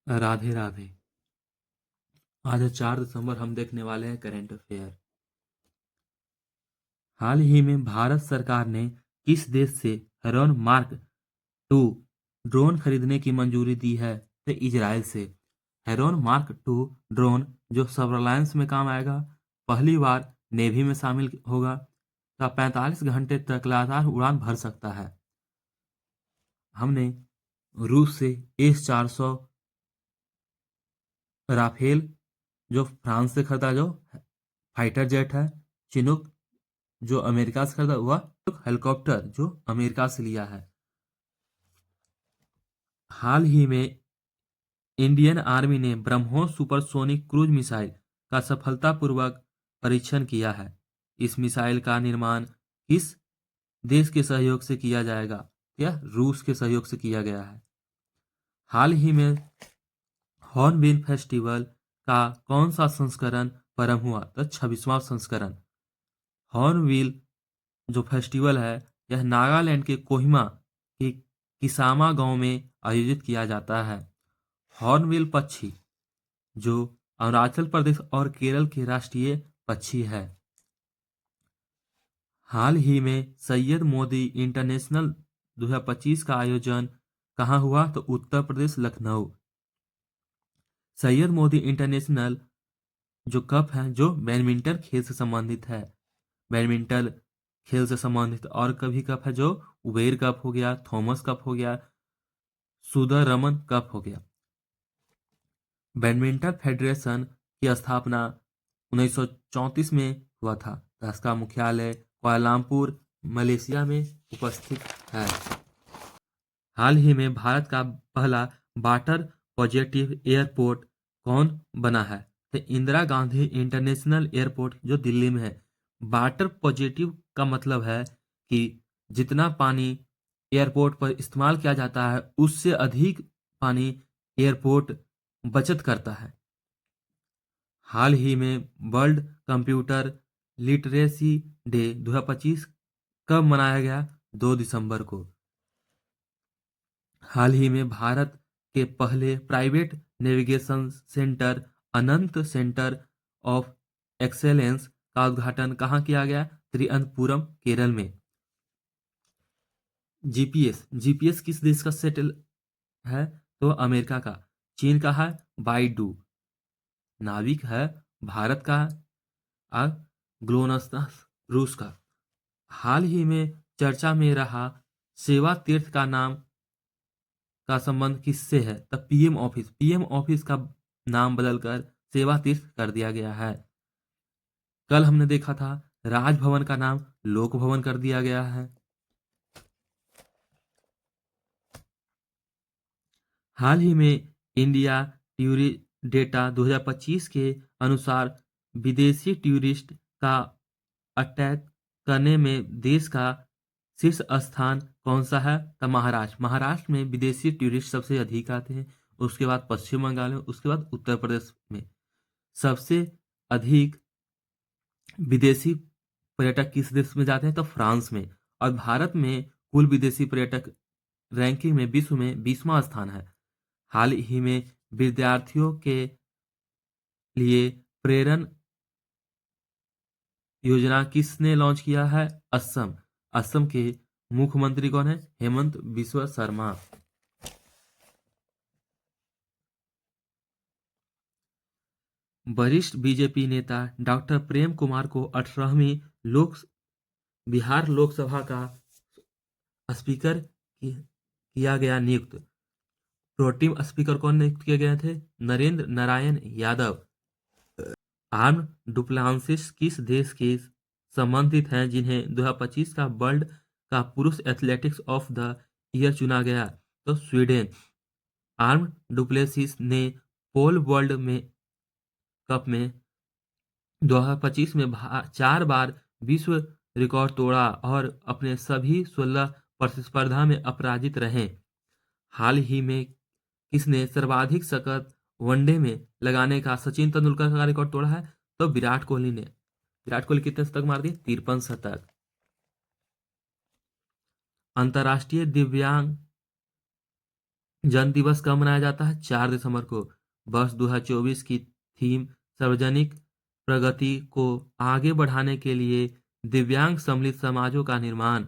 राधे राधे। आज 4 दिसंबर हम देखने वाले हैं करेंट अफेयर। हाल ही में भारत सरकार ने किस देश से हेरॉन मार्क 2 ड्रोन खरीदने की मंजूरी दी है? तो इजराइल से। हेरॉन मार्क 2 ड्रोन जो सर्वेलांस में काम आएगा, पहली बार नेवी में शामिल होगा, का 45 घंटे तक लगातार उड़ान भर सकता है। हमने रूस से S-400 राफेल जो फ्रांस से खरीदा, जो फाइटर जेट है। चिनूक जो अमेरिका से खरीदा हुआ हेलीकॉप्टर जो अमेरिका से लिया है। हाल ही में इंडियन आर्मी ने ब्रह्मोस सुपरसोनिक क्रूज मिसाइल का सफलतापूर्वक परीक्षण किया है। इस मिसाइल का निर्माण किस देश के सहयोग से किया जाएगा? यह रूस के सहयोग से किया गया है। हाल ही में हॉर्नबिल फेस्टिवल का कौन सा संस्करण प्रारंभ हुआ? तो 26वां संस्करण। हॉर्नबिल जो फेस्टिवल है, यह नागालैंड के कोहिमा के किसामा गांव में आयोजित किया जाता है। हॉर्नबिल पक्षी जो अरुणाचल प्रदेश और केरल के राष्ट्रीय पक्षी है। हाल ही में सैयद मोदी इंटरनेशनल 2025 का आयोजन कहाँ हुआ? तो उत्तर प्रदेश लखनऊ। सैयद मोदी इंटरनेशनल जो कप है, जो बैडमिंटन खेल से संबंधित है। बैडमिंटन खेल से संबंधित और कभी कप है, जो उबेर कप हो गया, थॉमस कप हो गया, सुधर रमन कप हो गया। बैडमिंटन फेडरेशन की स्थापना 1934 में हुआ था। इसका मुख्यालय कुआलालंपुर मलेशिया में उपस्थित है। हाल ही में भारत का पहला वाटर पॉजिटिव एयरपोर्ट कौन बना है? तो इंदिरा गांधी इंटरनेशनल एयरपोर्ट जो दिल्ली में है। वाटर पॉजिटिव का मतलब है कि जितना पानी एयरपोर्ट पर इस्तेमाल किया जाता है, उससे अधिक पानी एयरपोर्ट बचत करता है। हाल ही में वर्ल्ड कंप्यूटर लिटरेसी डे 2025 कब मनाया गया? 2 दिसंबर को। हाल ही में भारत के पहले private navigation centre Anant centre of excellence का उद्घाटन कहाँ किया गया? त्रिअनंतपुरम, केरल में। जीपीएस जीपीएस किस देश का सेटल है? तो अमेरिका का। चीन का है बाइडू। नाविक है भारत का। और ग्लोनासस रूस का। हाल ही में चर्चा में रहा सेवा तीर्थ का नाम का संबंध किससे है? तब पीएम ऑफिस का नाम बदलकर सेवा तीर्थ कर दिया गया है। कल हमने देखा था राजभवन का नाम लोक भवन कर दिया गया है। हाल ही में इंडिया टूरिस्ट डेटा 2025 के अनुसार विदेशी टूरिस्ट का अटैक करने में देश का शीर्ष स्थान कौन सा है? तो महाराष्ट्र में विदेशी टूरिस्ट सबसे अधिक आते हैं। उसके बाद पश्चिम बंगाल में, उसके बाद उत्तर प्रदेश में। सबसे अधिक विदेशी पर्यटक किस देश में जाते हैं? तो फ्रांस में। और भारत में कुल विदेशी पर्यटक रैंकिंग में विश्व में 20वां स्थान है। हाल ही में विद्यार्थियों के लिए प्रेरण योजना किसने लॉन्च किया है? असम। असम के मुख्यमंत्री कौन है? हेमंत बिस्वा शर्मा। वरिष्ठ बीजेपी नेता डॉक्टर प्रेम कुमार को 18वीं लोक बिहार लोकसभा का स्पीकर किया गया नियुक्त। प्रोटीम स्पीकर कौन नियुक्त किए गए थे? नरेंद्र नारायण यादव। आर्म डुप्लांसिस किस देश के संबंधित हैं जिन्हें 2025 का वर्ल्ड का पुरुष एथलेटिक्स ऑफ द ईयर चुना गया? तो स्वीडन। आर्म डुप्लेसिस ने पोल वर्ल्ड में कप में 2025 में 4 बार विश्व रिकॉर्ड तोड़ा और अपने सभी 16 प्रतिस्पर्धा में अपराजित रहे। हाल ही में किसने सर्वाधिक शतक वनडे में लगाने का सचिन तेंदुलकर का रिकॉर्ड तोड़ा है? तो विराट कोहली ने। विराट कोहली कितने शतक मार दिए? 53 शतक। अंतर्राष्ट्रीय दिव्यांग जन दिवस कब मनाया जाता है? 4 दिसंबर को। वर्ष 2024 की थीम सार्वजनिक प्रगति को आगे बढ़ाने के लिए दिव्यांग सम्मिलित समाजों का निर्माण।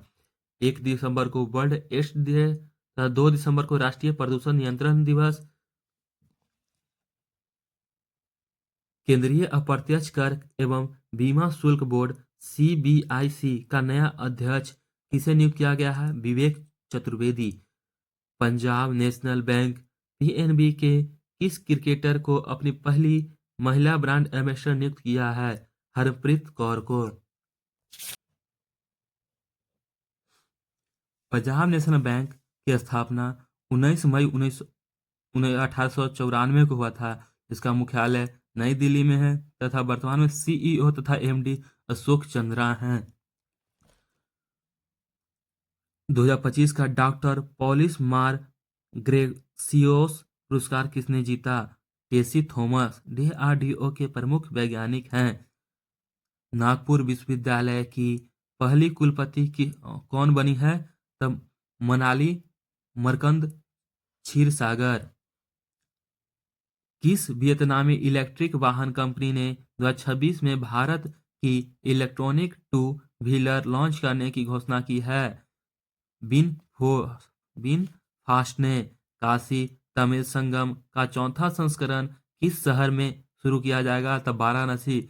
1 दिसंबर को वर्ल्ड एड्स डे, 2 दिसंबर को राष्ट्रीय प्रदूषण नियंत्रण दिवस। केंद्रीय अप्रत्यक्ष कर एवं बीमा शुल्क बोर्ड सीबीआईसी का नया अध्यक्ष किसे नियुक्त किया गया है? Vivek Chaturvedi. Punjab National Bank PNB के किस क्रिकेटर को अपनी पहली महिला ब्रांड एम्बेसडर नियुक्त किया है? हरप्रीत कौर को। पंजाब नेशनल बैंक की स्थापना 19 मई 1894 को हुआ था। इसका मुख्यालय नई दिल्ली में है तथा वर्तमान में सीईओ तथा एमडी अशोक चंद्रा हैं। 2025 का डॉक्टर पॉलिस मार ग्रेसियोस पुरस्कार किसने जीता? टेसी थॉमस डीआरडीओ के प्रमुख वैज्ञानिक हैं। नागपुर विश्वविद्यालय की पहली कुलपति कौन बनी है? तब मनाली मरकंद क्षीरसागर। किस वियतनामी इलेक्ट्रिक वाहन कंपनी ने 2026 में भारत की इलेक्ट्रॉनिक टू व्हीलर लॉन्च करने की घोषणा की है? बिन बिन फास्ट ने। काशी तमिल संगम का चौथा संस्करण किस शहर में शुरू किया जाएगा? तब वाराणसी।